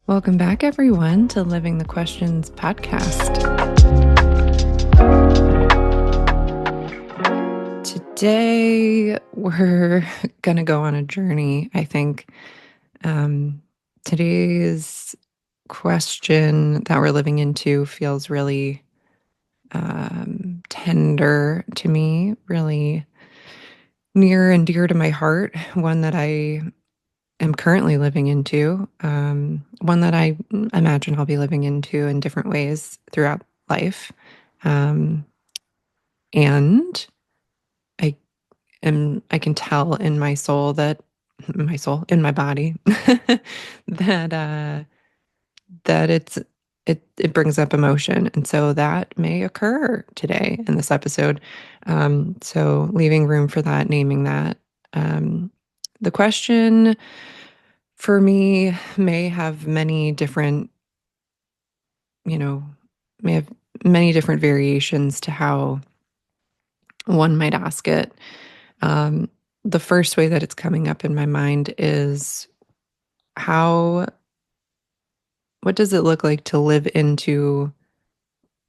Welcome back, everyone, to Living the Questions podcast. Today, we're going to go on a journey. I think today's question that we're living into feels really tender to me, really near and dear to my heart, one that I am currently living into, one that I imagine I'll be living into in different ways throughout life. Um, and I I can tell in my soul in my body, that, that it brings up emotion. And so that may occur today in this episode. So leaving room for that, naming that. Um, the question for me may have many different, you know, may have many different variations to how one might ask it. Um, the first way that it's coming up in my mind is how, what does it look like to live into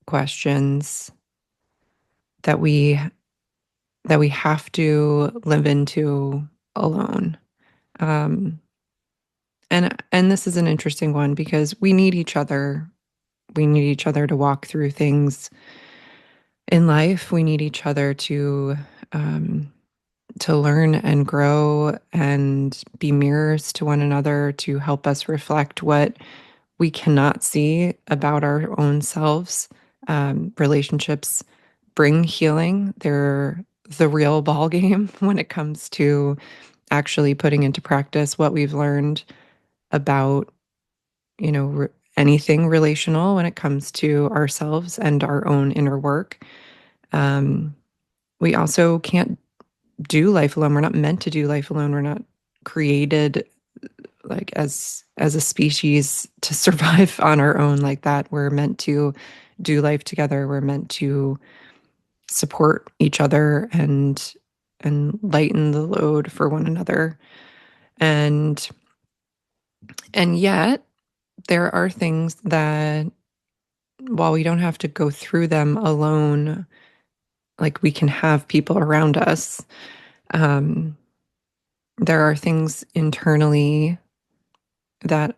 questions that we have to live into alone? Um, and this is an interesting one because we need each other. We need each other to walk through things in life. We need each other um, to learn and grow and be mirrors to one another to help us reflect what we cannot see about our own selves. Relationships bring healing. They're the real ball game when it comes to actually putting into practice what we've learned about, anything relational when it comes to ourselves and our own inner work. Um, we also can't do life alone. We're not meant to do life alone. We're not created like as a species to survive on our own like that. We're meant to do life together. We're meant to support each other and lighten the load for one another. And yet there are things that, while we don't have to go through them alone, like we can have people around us. Um, there are things internally that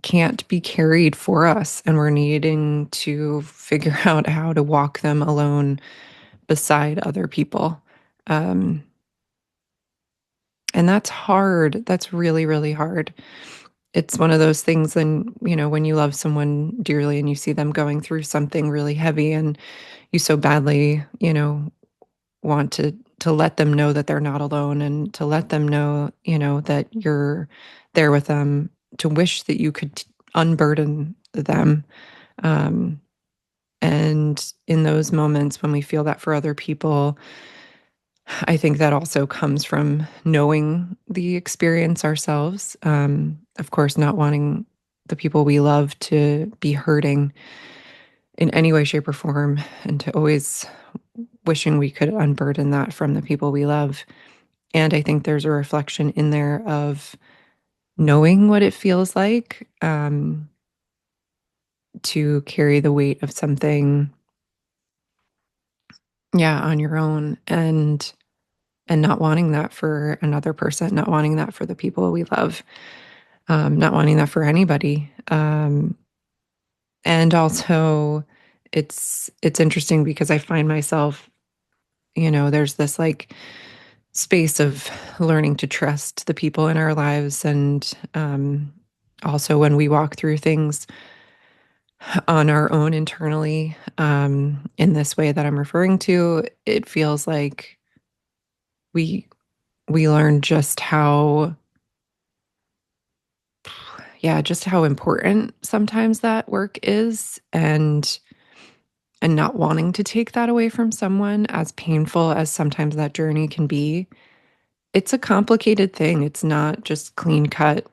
can't be carried for us, and we're needing to figure out how to walk them alone beside other people. Um, and that's hard. That's really, really hard. It's one of those things, and when you love someone dearly and you see them going through something really heavy and you so badly, want to let them know that they're not alone, and to let them know, that you're there with them, to wish that you could unburden them. Um, and in those moments when we feel that for other people, I think that also comes from knowing the experience ourselves. Of course, not wanting the people we love to be hurting in any way, shape, or form, and to always wishing we could unburden that from the people we love. And I think there's a reflection in there of knowing what it feels like, to carry the weight of something, yeah, on your own, and not wanting that for another person, not wanting that for the people we love, not wanting that for anybody. And also, it's interesting because I find myself, there's this like space of learning to trust the people in our lives, and also when we walk through things on our own internally, in this way that I'm referring to, it feels like we we learn just how, yeah, just how important sometimes that work is, and not wanting to take that away from someone, as painful as sometimes that journey can be. It's a complicated thing. It's not just clean cut.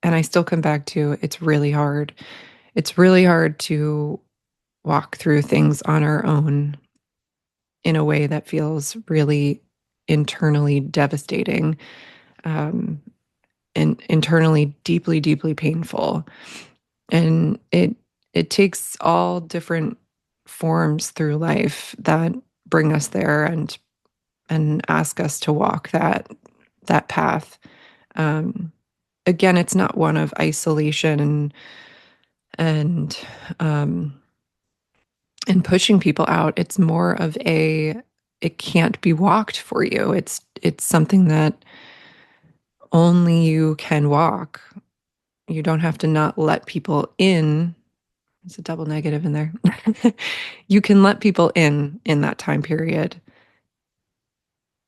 And I still come back to, it's really hard. It's really hard to walk through things on our own in a way that feels really internally devastating. Um, and internally deeply, deeply painful. And it takes all different forms through life that bring us there and ask us to walk that path. Um, Again, it's not one of isolation and um, and pushing people out. It's more of it can't be walked for you. It's something that only you can walk. You don't have to not let people in. There's a double negative in there. You can let people in that time period.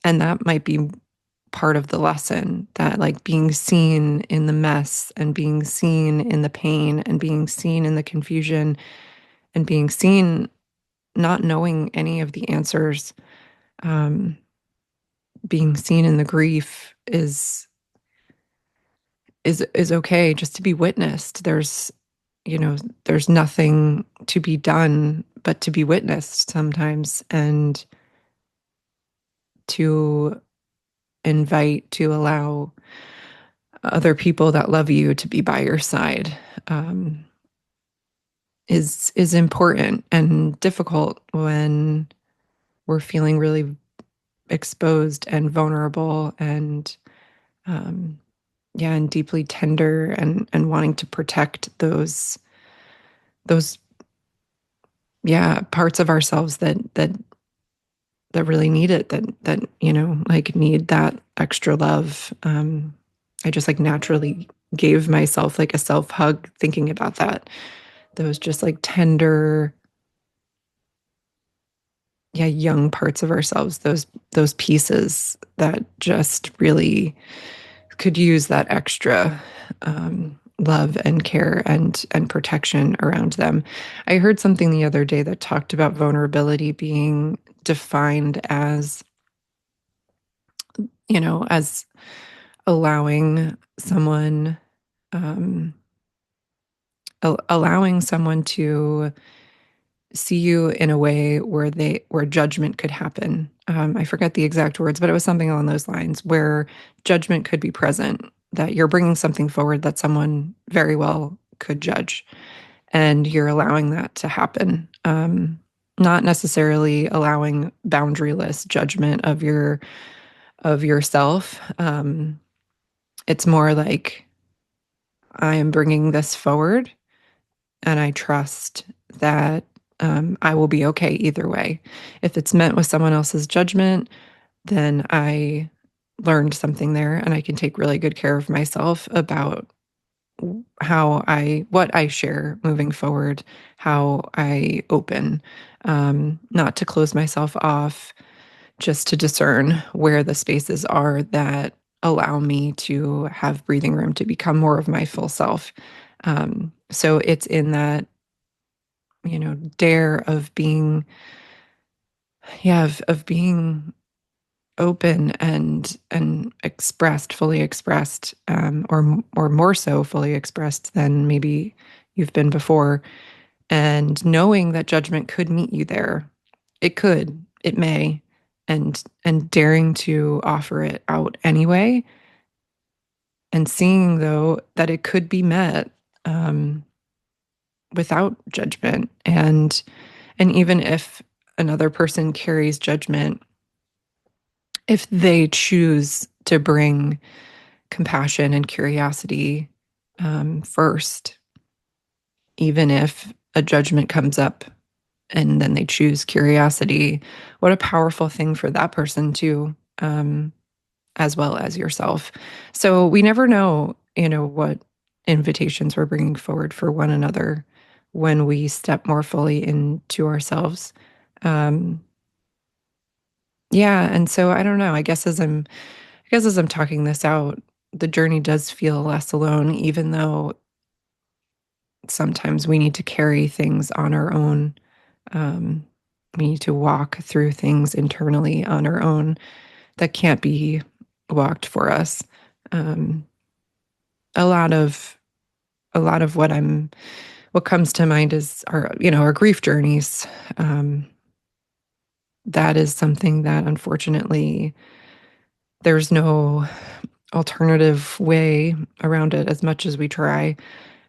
And that might be part of the lesson, that like being seen in the mess and being seen in the pain and being seen in the confusion and being seen not knowing any of the answers, um, being seen in the grief is okay, just to be witnessed. There's nothing to be done but to be witnessed sometimes, and to to allow other people that love you to be by your side, um, is important and difficult when we're feeling really exposed and vulnerable and um, yeah, and deeply tender and wanting to protect those yeah, parts of ourselves that really need it, that like need that extra love. I just like naturally gave myself like a self hug thinking about that. Those just like tender, yeah, young parts of ourselves, those pieces that just really could use that extra love and care and protection around them. I heard something the other day that talked about vulnerability being defined as, as allowing someone, um, allowing someone to see you in a way where judgment could happen. I forget the exact words, but it was something along those lines where judgment could be present, that you're bringing something forward that someone very well could judge, and you're allowing that to happen. Not necessarily allowing boundaryless judgment of yourself. It's more like, I am bringing this forward, and I trust that I will be okay either way. If it's met with someone else's judgment, then I learned something there, and I can take really good care of myself about what I share moving forward, how I open, not to close myself off, just to discern where the spaces are that allow me to have breathing room to become more of my full self. So it's in that, dare of being, yeah, of being open and expressed, fully expressed, or more so fully expressed than maybe you've been before, and knowing that judgment could meet you there. It may, and daring to offer it out anyway, and seeing though that it could be met um, without judgment, and even if another person carries judgment, if they choose to bring compassion and curiosity first, even if a judgment comes up and then they choose curiosity, what a powerful thing for that person too, as well as yourself. So we never know, what invitations we're bringing forward for one another when we step more fully into ourselves. Um, yeah, and so I don't know. I guess as I'm talking this out, the journey does feel less alone, even though sometimes we need to carry things on our own. Um, we need to walk through things internally on our own that can't be walked for us. Um, a lot of what comes to mind is our grief journeys. Um, that is something that unfortunately there's no alternative way around it as much as we try.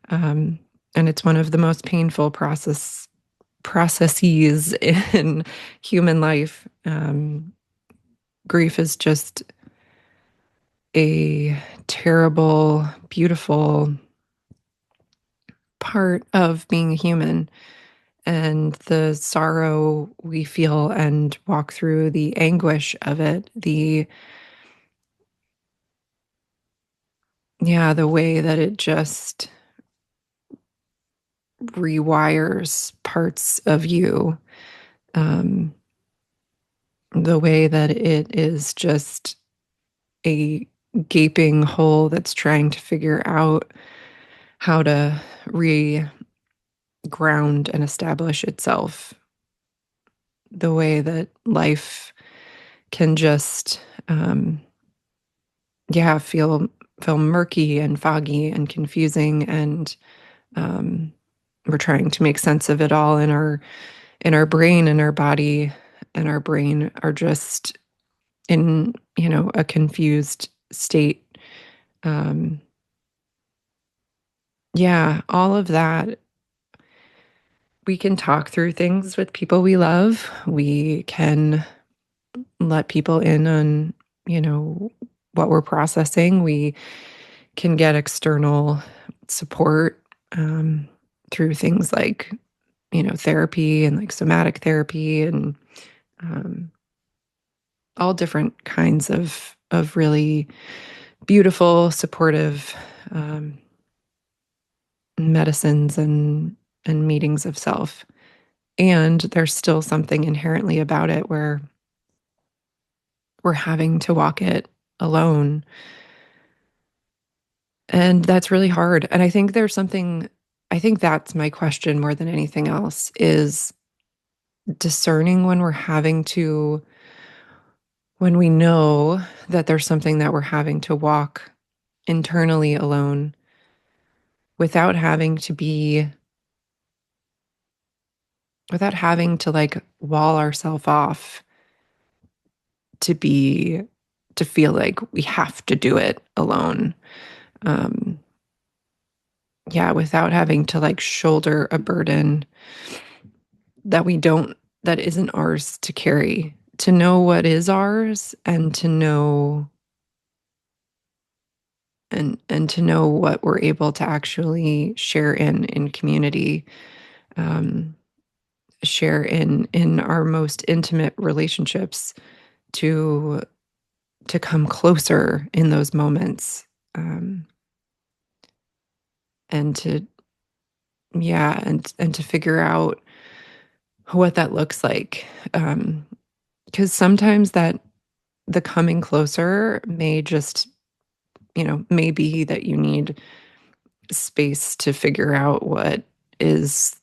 Um, and it's one of the most painful processes in human life. Grief is just a terrible, beautiful part of being a human. And the sorrow we feel and walk through, the anguish of it, the way that it just rewires parts of you, um, the way that it is just a gaping hole that's trying to figure out how to re-ground and establish itself, the way that life can just feel murky and foggy and confusing, and um, we're trying to make sense of it all in our brain, and our body and our brain are just in, a confused state. um, yeah, all of that. We can talk through things with people we love. We can let people in on, what we're processing. We can get external support through things like, therapy and like somatic therapy, and um, all different kinds of really beautiful, supportive medicines and meetings of self. And there's still something inherently about it where we're having to walk it alone. And that's really hard. And I think that's my question more than anything else, is discerning when we know that there's something that we're having to walk internally alone, without having to be, without having to like wall ourselves off to be, to feel like we have to do it alone. Um, yeah, without having to like shoulder a burden that we don't, that isn't ours to carry, to know what is ours, and to know, and to know what we're able to actually share in community, um, share in our most intimate relationships, to come closer in those moments, um, and to, and to figure out what that looks like. Because sometimes that the coming closer may just, may be that you need space to figure out what is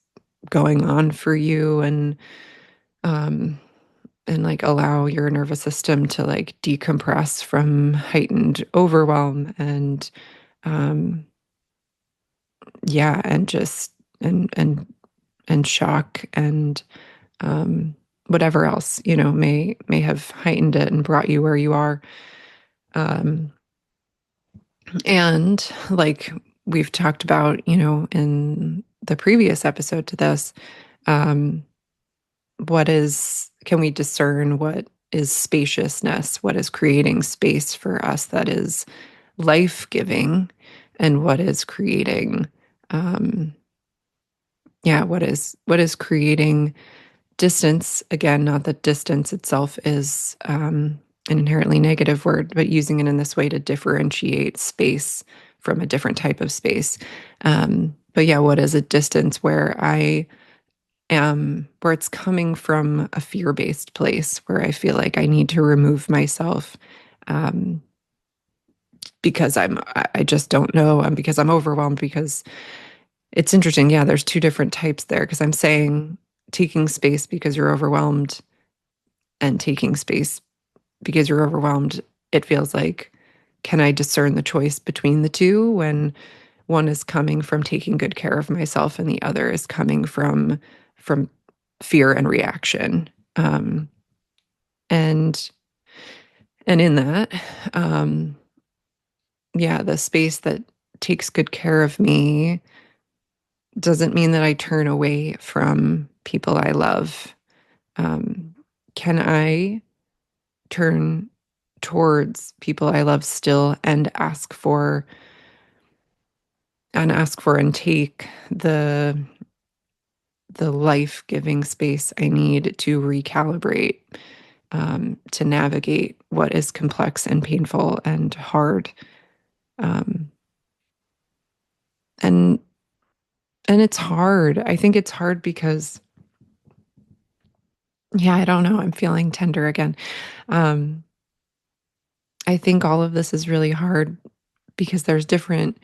going on for you, um and like allow your nervous system to like decompress from heightened overwhelm, and um and just, and shock, and um whatever else, may have heightened it and brought you where you are. um and like we've talked about, in the previous episode to this, um can we discern what is spaciousness, what is creating space for us that is life-giving, and what is creating, um what is creating distance. Again, not that distance itself is an inherently negative word, but using it in this way to differentiate space from a different type of space. But yeah, what is a distance where where it's coming from a fear-based place, where I feel like I need to remove myself, um, because I just don't know, because I'm overwhelmed. Because it's interesting, yeah, there's two different types there, because I'm saying taking space because you're overwhelmed, and taking space because you're overwhelmed. It feels like, can I discern the choice between the two, when one is coming from taking good care of myself and the other is coming from fear and reaction? And and in that, um yeah, the space that takes good care of me doesn't mean that I turn away from people I love. Um, can I turn towards people I love still and ask for and take the life-giving space I need to recalibrate, to navigate what is complex and painful and hard. Um, and and it's hard. I think it's hard because, yeah, I don't know. I'm feeling tender again. Um, I think all of this is really hard because there's different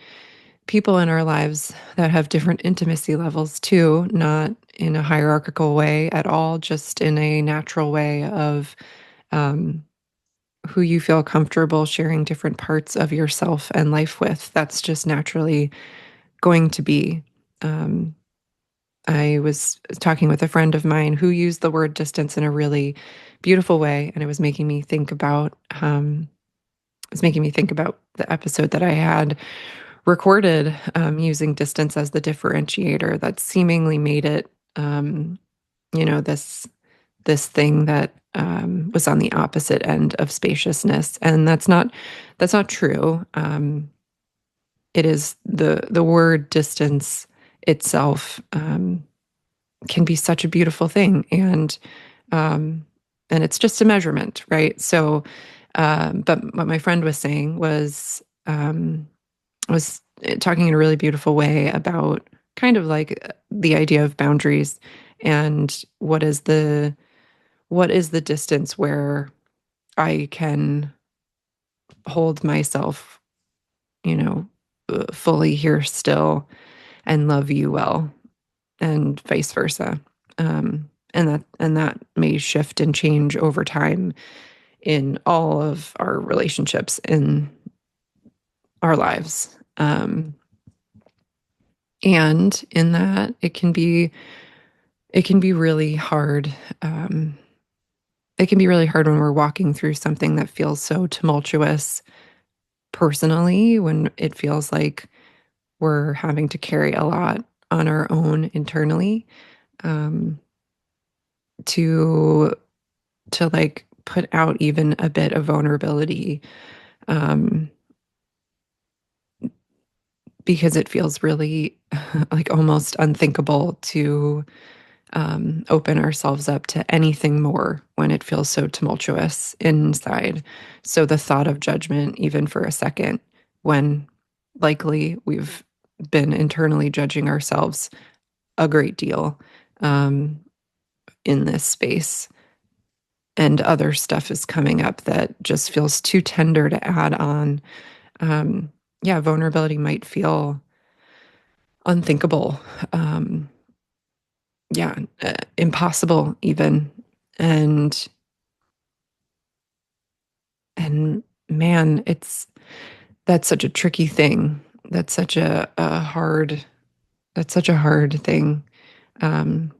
people in our lives that have different intimacy levels too, not in a hierarchical way at all, just in a natural way of, um, who you feel comfortable sharing different parts of yourself and life with. That's just naturally going to be. Um, I was talking with a friend of mine who used the word distance in a really beautiful way, and it was making me think about, the episode that I had recorded, using distance as the differentiator that seemingly made it, um, this thing that, was on the opposite end of spaciousness, and that's not true. It is the word distance itself, can be such a beautiful thing, um, and it's just a measurement, right? So, but what my friend was saying was talking in a really beautiful way about kind of like, the idea of boundaries and what is the distance where I can hold myself, fully here still and love you well, and vice versa. And that may shift and change over time in all of our relationships in our lives. And in that, it can be really hard. Um, it can be really hard when we're walking through something that feels so tumultuous personally, when it feels like we're having to carry a lot on our own internally, um, to like put out even a bit of vulnerability, um, because it feels really like almost unthinkable to, open ourselves up to anything more when it feels so tumultuous inside. So the thought of judgment, even for a second, when likely we've been internally judging ourselves a great deal, um, in this space, and other stuff is coming up that just feels too tender to add on. Yeah, vulnerability might feel unthinkable. Um, yeah, impossible even. And and man, that's such a tricky thing. That's such a hard that's such a hard thing. Um,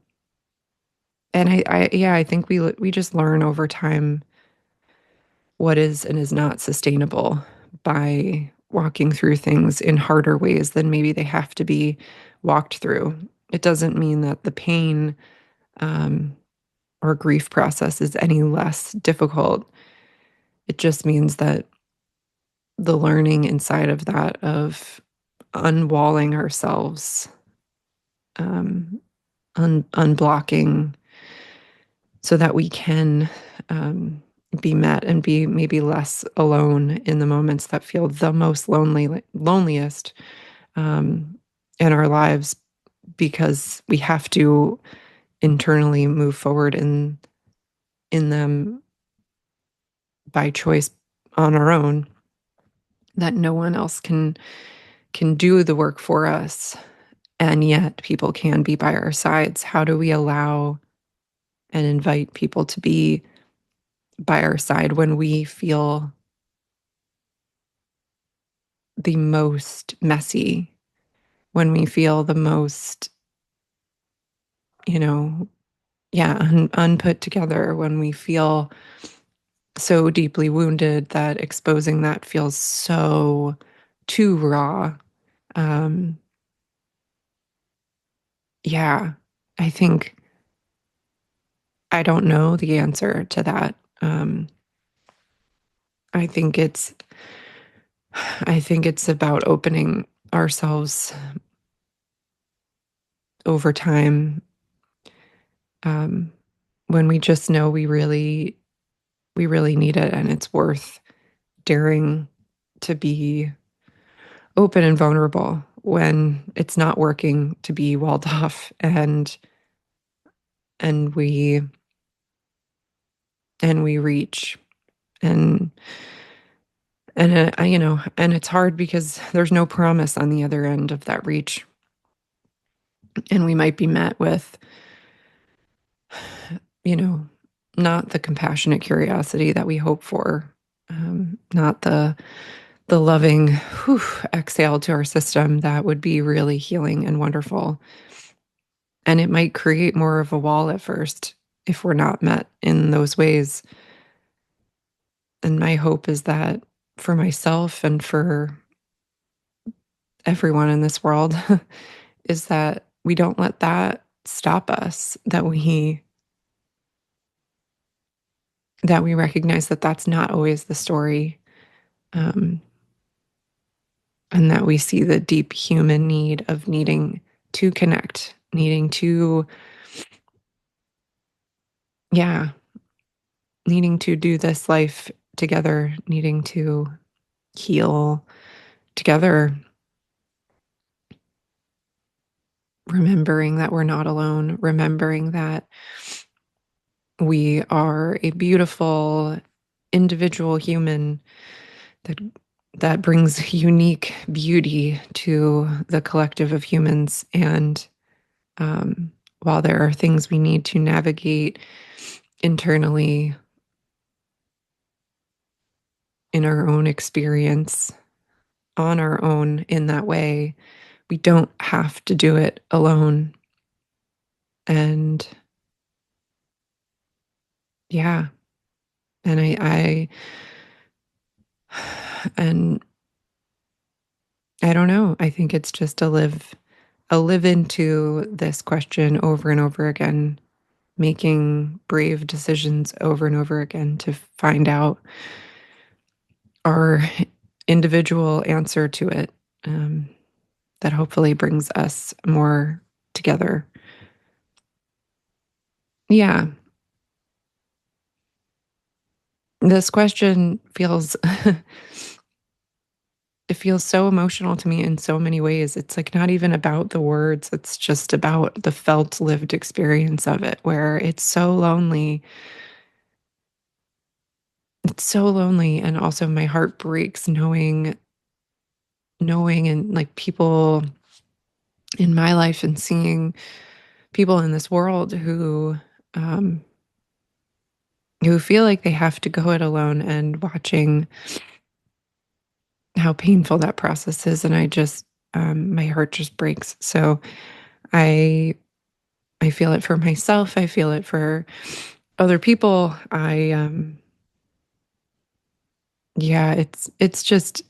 and yeah, I think we just learn over time what is and is not sustainable by walking through things in harder ways than maybe they have to be walked through. It doesn't mean that the pain, um, or grief process is any less difficult. It just means that the learning inside of that, of unwalling ourselves, um, unblocking so that we can, be met and be maybe less alone in the moments that feel the most loneliest, um, in our lives, because we have to internally move forward in them by choice on our own, that no one else can do the work for us, and yet people can be by our sides. How do we allow and invite people to be by our side when we feel the most messy, when we feel the most, you know, yeah, unput together, when we feel so deeply wounded that exposing that feels so too raw. Um, yeah, I think I don't know the answer to that. I think it's I think it's about opening ourselves over time, um, when we just know we really need it, and it's worth daring to be open and vulnerable when it's not working to be walled off, and we reach, and and it's hard because there's no promise on the other end of that reach, and we might be met with, you know, not the compassionate curiosity that we hope for, not the loving whew, exhale to our system that would be really healing and wonderful. And it might create more of a wall at first if we're not met in those ways. And my hope is that for myself and for everyone in this world is that we don't let that stop us, that we recognize that that's not always the story, um, and that we see the deep human need of needing to connect, needing to, yeah, needing to do this life together, needing to heal together, remembering that we're not alone, remembering that we are a beautiful individual human that brings unique beauty to the collective of humans. And um, while there are things we need to navigate internally in our own experience, on our own in that way, we don't have to do it alone. And yeah, and and I don't know. I think it's just a live into this question over and over again, making brave decisions over and over again to find out our individual answer to it, um, that hopefully brings us more together. Yeah, this question feels it feels so emotional to me in so many ways. It's like not even about the words, it's just about the felt lived experience of it, where it's so lonely. It's so lonely, and also my heart breaks knowing and like people in my life and seeing people in this world um who feel like they have to go it alone, and watching how painful that process is, and I just my heart just breaks. So I I feel it for myself. I feel it for other people. Yeah, it's just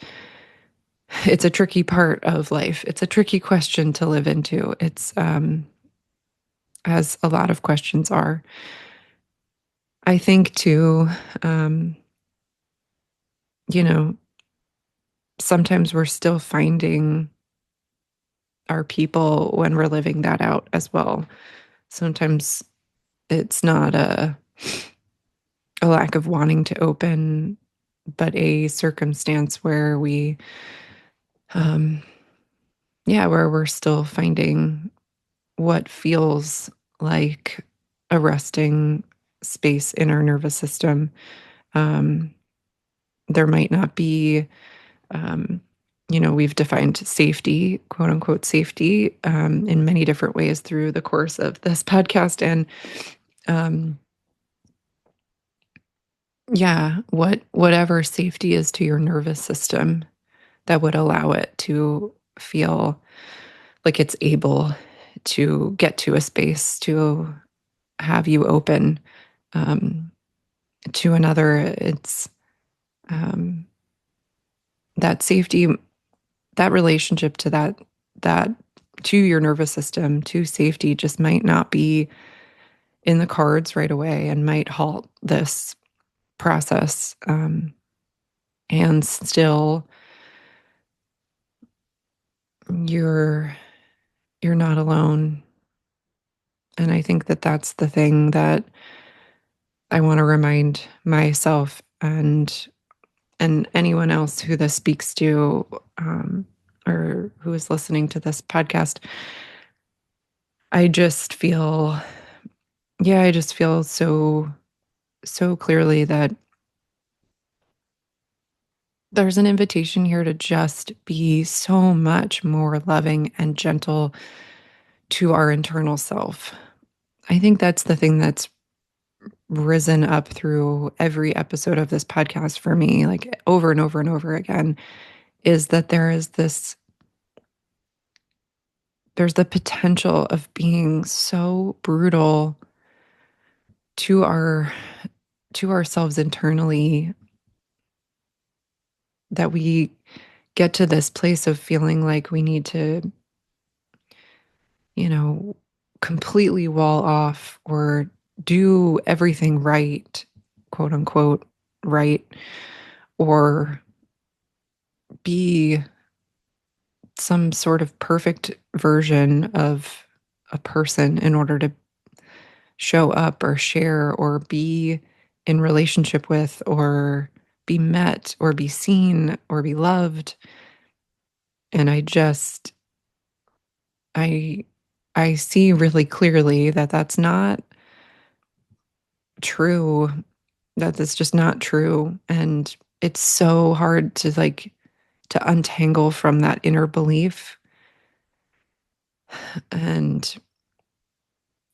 it's a tricky part of life. It's a tricky question to live into. It's as a lot of questions are. I think too, um, you know, sometimes we're still finding our people when we're living that out as well. Sometimes it's not a lack of wanting to open, but a circumstance where um, yeah, where we're still finding what feels like a resting space in our nervous system. Um, there might not be, um, we've defined safety, quote unquote safety, in many different ways through the course of this podcast. And um, yeah, whatever safety is to your nervous system that would allow it to feel like it's able to get to a space to have you open, um, to another. It's um, that safety. that relationship to that to your nervous system, to safety just might not be in the cards right away and might halt this process. And still you're you're not alone. And I think that that's the thing that I want to remind myself and anyone else who this speaks to, or who is listening to this podcast. I just feel, yeah, I just feel so clearly that there's an invitation here to just be so much more loving and gentle to our internal self. I think that's the thing that's risen up through every episode of this podcast for me, like over and over and over again, is that there's the potential of being so brutal to ourselves internally that we get to this place of feeling like we need to, you know, completely wall off or do everything right, quote unquote, right, or be some sort of perfect version of a person in order to show up or share or be in relationship with or be met or be seen or be loved. And I I see really clearly that that's not true. That that's just not true. And it's so hard to to untangle from that inner belief. And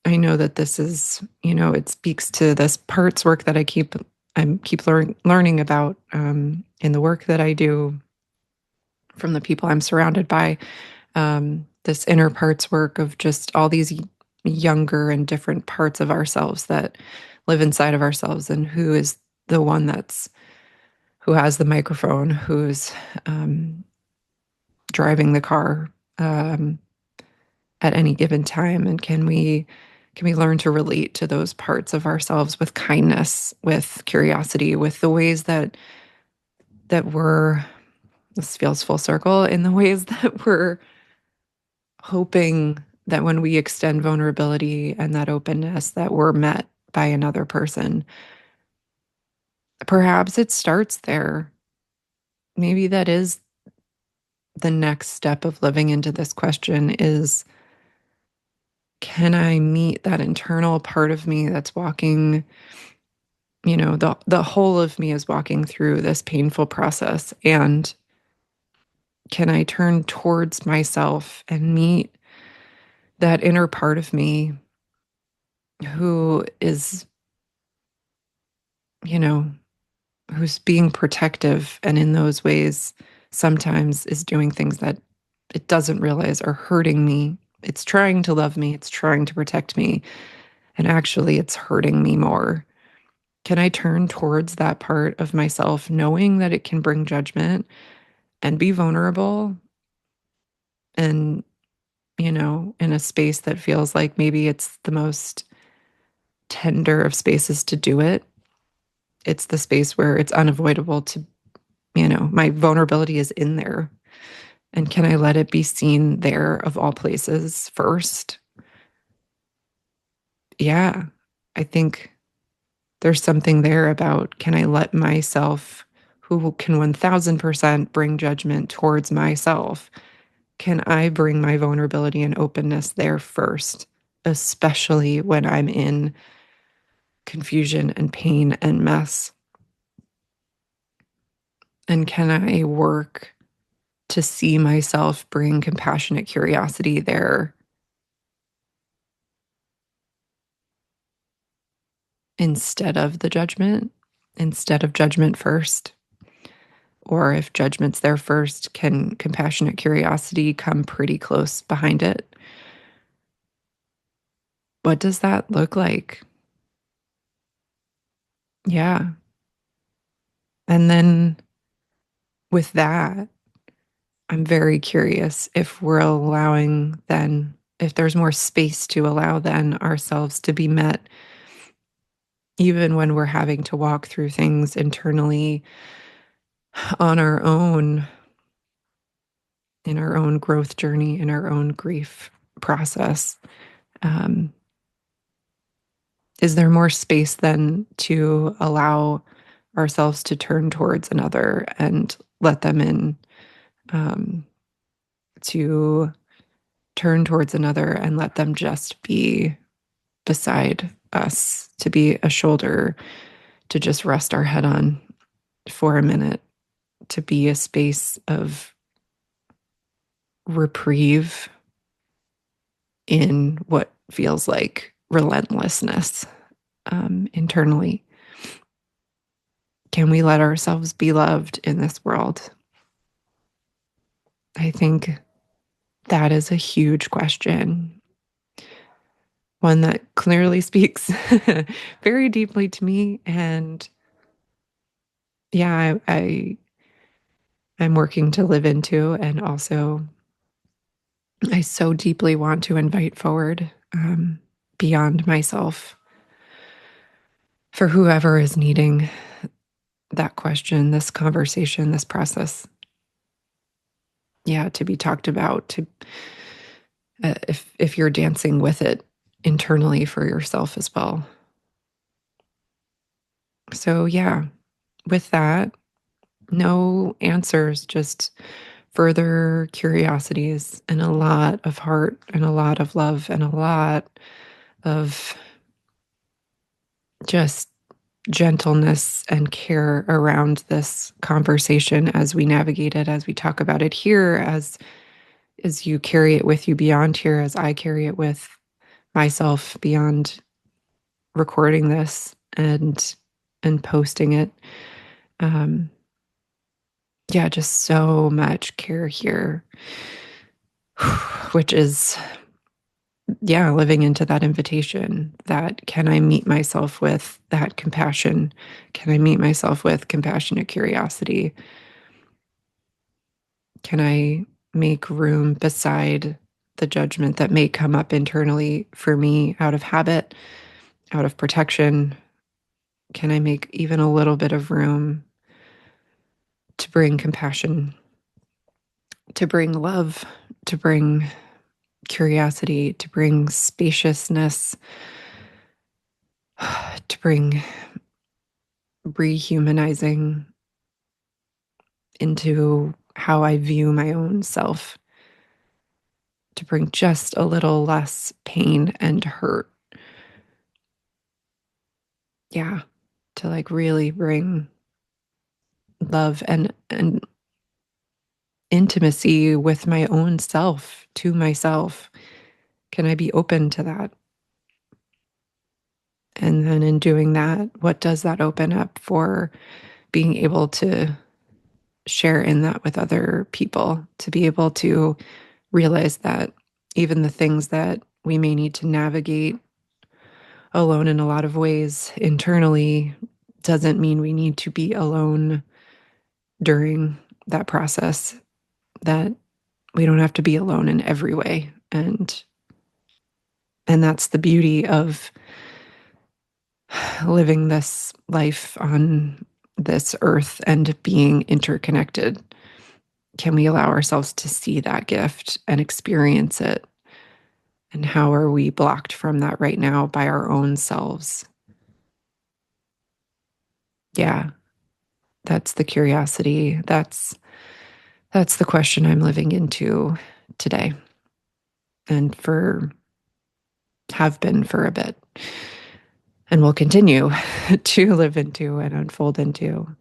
I know that this is, it speaks to this parts work that I keep learning about, in the work that I do from the people I'm surrounded by. This inner parts work of just all these younger and different parts of ourselves that live inside of ourselves, and who is the one who has the microphone, who's um, driving the car, um, at any given time, and can we learn to relate to those parts of ourselves with kindness, with curiosity, with the ways that we're, this feels full circle, in the ways that we're hoping that when we extend vulnerability and that openness, that we're met by another person. Perhaps it starts there. Maybe that is the next step of living into this question is, can I meet that internal part of me that's walking, the whole of me is walking through this painful process, and can I turn towards myself and meet that inner part of me who is, you know, who's being protective, and in those ways sometimes is doing things that it doesn't realize are hurting me. It's trying to love me, it's trying to protect me, and actually it's hurting me more. Can I turn towards that part of myself knowing that it can bring judgment and be vulnerable, and, in a space that feels like maybe it's the most tender of spaces to do it? It's the space where it's unavoidable to, my vulnerability is in there. And can I let it be seen there, of all places, first? Yeah. I think there's something there about, can I let myself, who can 1000% bring judgment towards myself, can I bring my vulnerability and openness there first, especially when I'm in confusion and pain and mess? And can I work to see myself bring compassionate curiosity there instead of the judgment, instead of judgment first? Or if judgment's there first, can compassionate curiosity come pretty close behind it? What does that look like? Yeah. And then with that, I'm very curious if we're allowing then, if there's more space to allow then ourselves to be met, even when we're having to walk through things internally on our own, in our own growth journey, in our own grief process. Um, is there more space then to allow ourselves to turn towards another and let them in, um, to turn towards another and let them just be beside us, to be a shoulder to just rest our head on for a minute, to be a space of reprieve in what feels like relentlessness, internally. Can we let ourselves be loved in this world? I think that is a huge question, one that clearly speaks very deeply to me. And yeah, I'm working to live into, and also I so deeply want to invite forward, beyond myself, for whoever is needing that question, this conversation, this process. Yeah, to be talked about. To if you're dancing with it internally for yourself as well. So yeah, with that, no answers, just further curiosities and a lot of heart and a lot of love and a lot of just gentleness and care around this conversation as we navigate it, as we talk about it here, as you carry it with you beyond here, as I carry it with myself beyond recording this and posting it. Um, yeah, just so much care here, which is, yeah, living into that invitation that can I meet myself with that compassion? Can I meet myself with compassionate curiosity? Can I make room beside the judgment that may come up internally for me out of habit, out of protection? Can I make even a little bit of room to bring compassion, to bring love, to bring curiosity, to bring spaciousness, to bring rehumanizing into how I view my own self, to bring just a little less pain and hurt. Yeah, to like really bring love and intimacy with my own self, to myself. Can I be open to that? And then in doing that, what does that open up for being able to share in that with other people, to be able to realize that even the things that we may need to navigate alone in a lot of ways internally doesn't mean we need to be alone during that process, that we don't have to be alone in every way. And that's the beauty of living this life on this earth and being interconnected. Can we allow ourselves to see that gift and experience it? And how are we blocked from that right now by our own selves? Yeah, that's the curiosity. That's the question I'm living into today, and for have been for a bit, and will continue to live into and unfold into.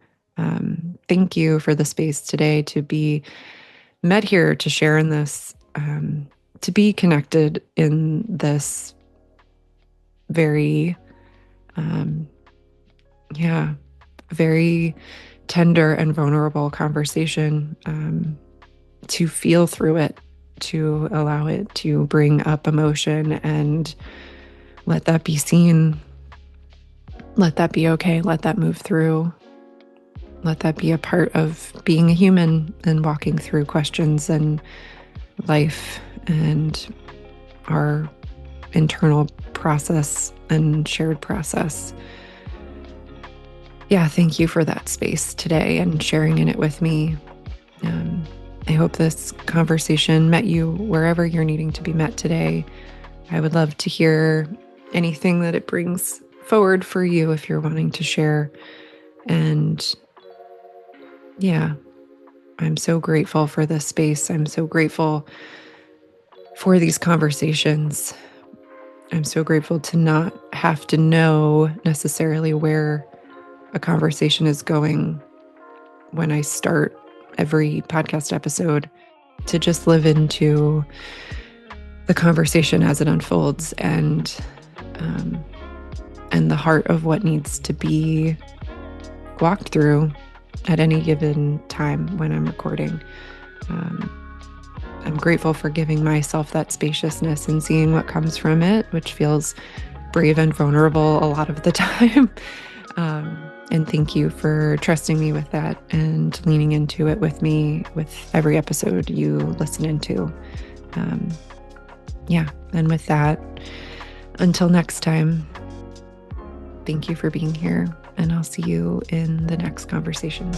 Thank you for the space today to be met here, to share in this, to be connected in this very, um, yeah, very tender and vulnerable conversation, to feel through it, to allow it to bring up emotion and let that be seen, let that be okay, let that move through. let that be a part of being a human and walking through questions and life and our internal process and shared process. Yeah, thank you for that space today and sharing in it with me. Um, I hope this conversation met you wherever you're needing to be met today. I would love to hear anything that it brings forward for you if you're wanting to share. And yeah, I'm so grateful for this space. I'm so grateful for these conversations. I'm so grateful to not have to know necessarily where a conversation is going when I start every podcast episode, to just live into the conversation as it unfolds um, and the heart of what needs to be walked through at any given time when I'm recording. Um, I'm grateful for giving myself that spaciousness and seeing what comes from it, which feels brave and vulnerable a lot of the time. And thank you for trusting me with that and leaning into it with me with every episode you listen into. Yeah. And with that, until next time, thank you for being here, and I'll see you in the next conversation.